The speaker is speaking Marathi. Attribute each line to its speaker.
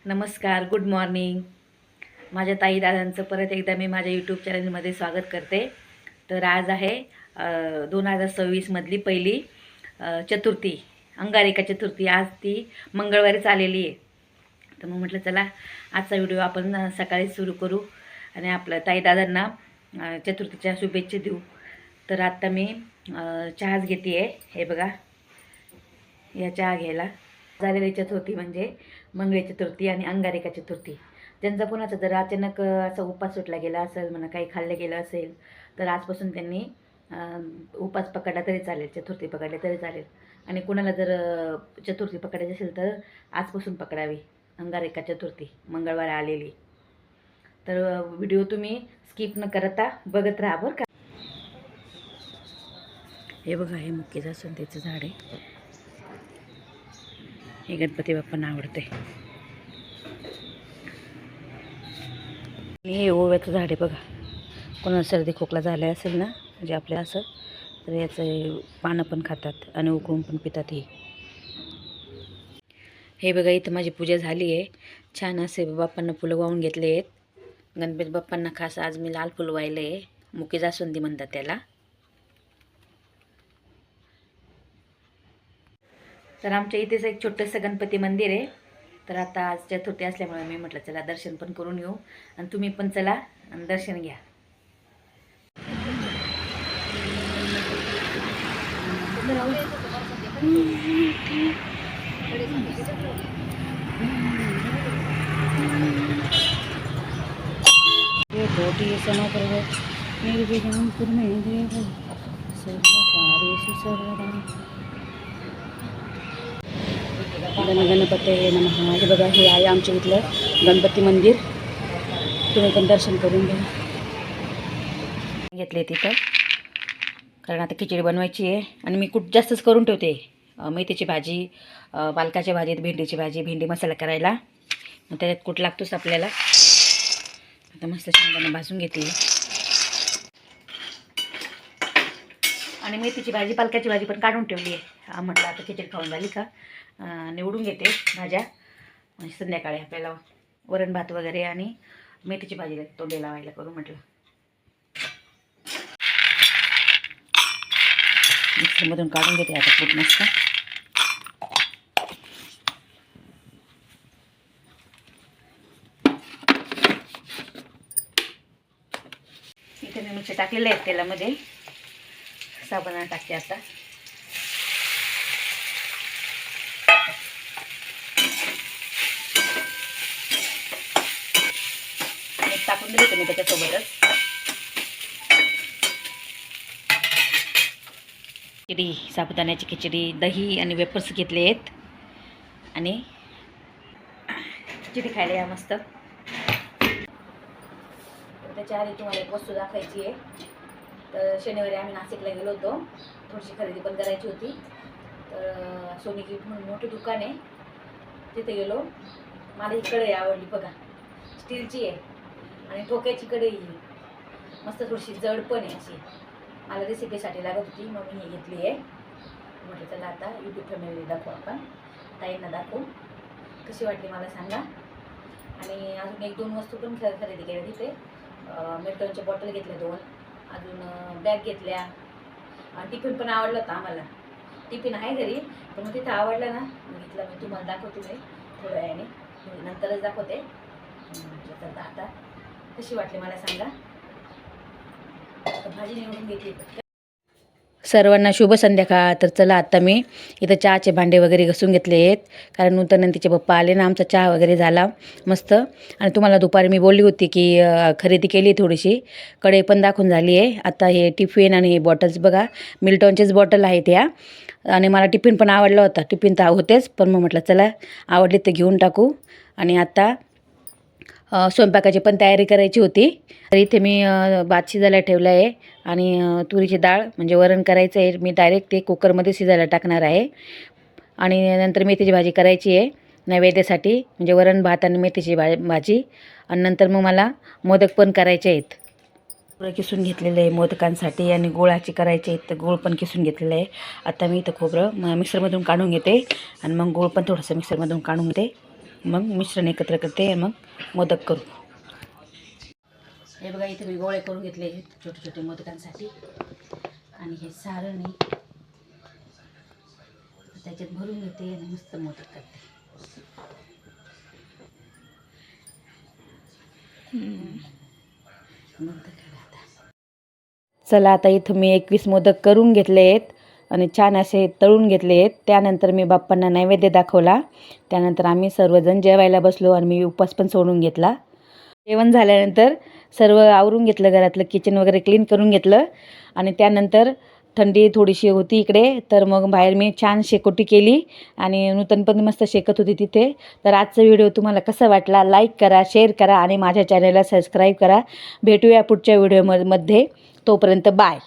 Speaker 1: नमस्कार, गुड मॉर्निंग. माझ्या ताई दादांचं परत एकदा मी माझ्या यूट्यूब चॅनलमध्ये स्वागत करते. तर आज आहे 2026मधली पहिली चतुर्थी, अंगारिका चतुर्थी. आज ती मंगळवारीच आलेली आहे. तर मग म्हटलं चला आजचा व्हिडिओ आपण सकाळी सुरू करू आणि आपल्या ताई दादांना चतुर्थीच्या शुभेच्छा देऊ. तर आत्ता मी चहाच घेते आहे. हे बघा, या चहा घ्यायला झालेली चतुर्थी म्हणजे मंगळी चतुर्थी आणि अंगारिका चतुर्थी. ज्यांचा कोणाचा जर अचानक असा उपास सुटला गेला असेल, म्हणा काही खाल्लं गेलं असेल, तर आजपासून त्यांनी उपास पकडला तरी चालेल, चतुर्थी पकडले तरी चालेल. आणि कोणाला जर चतुर्थी पकडायची असेल तर आजपासून पकडावी, अंगारिका चतुर्थी मंगळवार आलेली. तर व्हिडिओ तुम्ही स्किप न करता बघत राहा बरं का. हे बघा, हे मुख्य जास्वंदीचं झाड आहे. हे गणपती बाप्पांना आवडते. हे ओव्याचं झाड आहे बघा. कोणाला सर्दी खोकला झाला असेल ना, म्हणजे आपल्या असं, तर याचं पानं पण खातात आणि उकळून पण पितात. हे बघा, इथं माझी पूजा झाली आहे. छान असे बाप्पांना फुलं वाहून घेतले आहेत. गणपती बाप्पांना खास आज मी लाल फुलं वाहिलं आहे. मुकी जास्वंदी म्हणतात त्याला. तर आमच्या इथेच एक छोटंसं गणपती मंदिर आहे. तर आता आज चतुर्थी असल्यामुळे मी म्हटलं चला दर्शन पण करून येऊ आणि तुम्ही पण चला आणि दर्शन घ्या. गणपती नमः. हे बघा, हे आहे आमच्या इथलं गणपती मंदिर. तुम्ही पण दर्शन करून घ्या. घेतले तिथं, कारण आता खिचडी बनवायची आहे आणि मी खूप जास्तच करून ठेवते. मेथीची भाजी, पालकाच्या भाजीत भेंडीची भाजी, भेंडी मसाला करायला. मग त्याच्यात कूट लागतोच आपल्याला. आता मस्त शेंगदाणा भाजून घेते आणि मेथीची भाजी, पालकाची भाजी पण काढून ठेवली आहे. म्हटलं आता खिचडी खाऊन झाली का निवडून घेते भाज्या, म्हणजे संध्याकाळी आपल्याला वरण भात वगैरे आणि मेथीची भाजी तोंडी लावायला करू म्हटलं. मिक्सरमधून काढून घेते आता खूप मस्त. इथे मी मिरच्या टाकलेल्या आहेत तेलामध्ये. साबण टाकते आता. टाकून दिले होते मी त्याच्यासोबतच. खिचडी, साबुदाण्याची खिचडी, दही आणि वेपर्स घेतले आहेत आणि खिचडी खायला या मस्त. त्याच्या आधी तुम्हाला एक वस्तू दाखवायची आहे. तर शनिवारी आम्ही नाशिकला गेलो होतो. थोडीशी खरेदी पण करायची होती. तर सोनी गिफ्ट म्हणून मोठं दुकान आहे, तिथे गेलो. मला ही कढई आवडली बघा, स्टीलची आहे आणि ठोक्याची कढई आहे. मस्त थोडीशी जड पण आहे अशी. मला रेसिपीसाठी लागत होती, मग मी ही घेतली आहे. म्हटलं चला आता यूट्यूब फॅमिली दाखवू आपण, ताईंना दाखवू. कशी वाटली मला सांगा. आणि अजून एक दोन वस्तू पण खरेदी केल्या तिथे. मेट्रोच्या बॉटल घेतल्या 2, अजून बॅग घेतल्या. टिफिन पण आवडला होता आम्हाला. टिफिन आहे घरी पण मग तिथं आवडला ना, घेतला. मी तुम्हाला दाखवते मी थोड्या वेळाने, नंतरच दाखवते. आता कशी वाटली मला सांगा. भाजी निवडून घेतली. सर्वांना शुभ संध्याकाळ. तर चला आता मी इथं चहाचे भांडे वगैरे घसून घेतले आहेत, कारण नंतर पप्पा आले ना, आमचा चहा वगैरे झाला मस्त. आणि तुम्हाला दुपारी मी बोलली होती की खरेदी केली थोडीशी. कढई पण दाखवून झाली आहे. आता हे टिफिन आणि हे बॉटल्स बघा, मिल्टॉनचेच बॉटल आहेत ह्या. आणि मला टिफिन पण आवडला होता. टिफिन तर होतेच, पण मग म्हटलं चला आवडले तर घेऊन टाकू. आणि आता स्वयंपाकाची पण तयारी करायची होती. तर इथे मी भात शिजायला ठेवला आहे आणि तुरीची डाळ म्हणजे वरण करायचं आहे. मी डायरेक्ट ते कुकरमध्ये शिजायला टाकणार आहे. आणि नंतर मेथीची भाजी करायची आहे नैवेद्यासाठी, म्हणजे वरण भात आणि मेथीची भाजी. आणि नंतर मग मला मोदक पण करायचे आहेत. खोबरं किसून घेतलेलं आहे मोदकांसाठी आणि गोळाची करायची आहेत, तर गोळ पण किसून घेतलेलं आहे. आता मी इथं खोबरं मिक्सरमधून काढून घेते आणि मग गोळ पण थोडंसं मिक्सरमधून काढून घेते. मग मिश्रण एकत्र करते आणि मग मोदक करू. हे बघा इथे मी गोळे करून घेतले छोटे छोटे मोदकांसाठी आणि हे सारण आहे त्याच्यात भरून घेते आणि मस्त मोदक करते. चला आता इथं मी 21 मोदक करून घेतले आहेत आणि छान असे तळून घेतले आहेत. त्यानंतर मी बाप्पांना नैवेद्य दाखवला. त्यानंतर आम्ही सर्वजण जेवायला बसलो आणि मी उपवास पण सोडून घेतला. जेवण झाल्यानंतर सर्व आवरून घेतलं, घरातलं किचन वगैरे क्लीन करून घेतलं आणि त्यानंतर थंडी थोडीशी होती इकडे, तर मग बाहेर मी छान शेकोटी केली आणि नूतन पण मस्त शेकत होती तिथे. तर आजचा व्हिडिओ तुम्हाला कसा वाटला लाईक करा, शेअर करा आणि माझ्या चॅनलला सबस्क्राईब करा. भेटूया पुढच्या व्हिडिओमध्ये. तोपर्यंत बाय.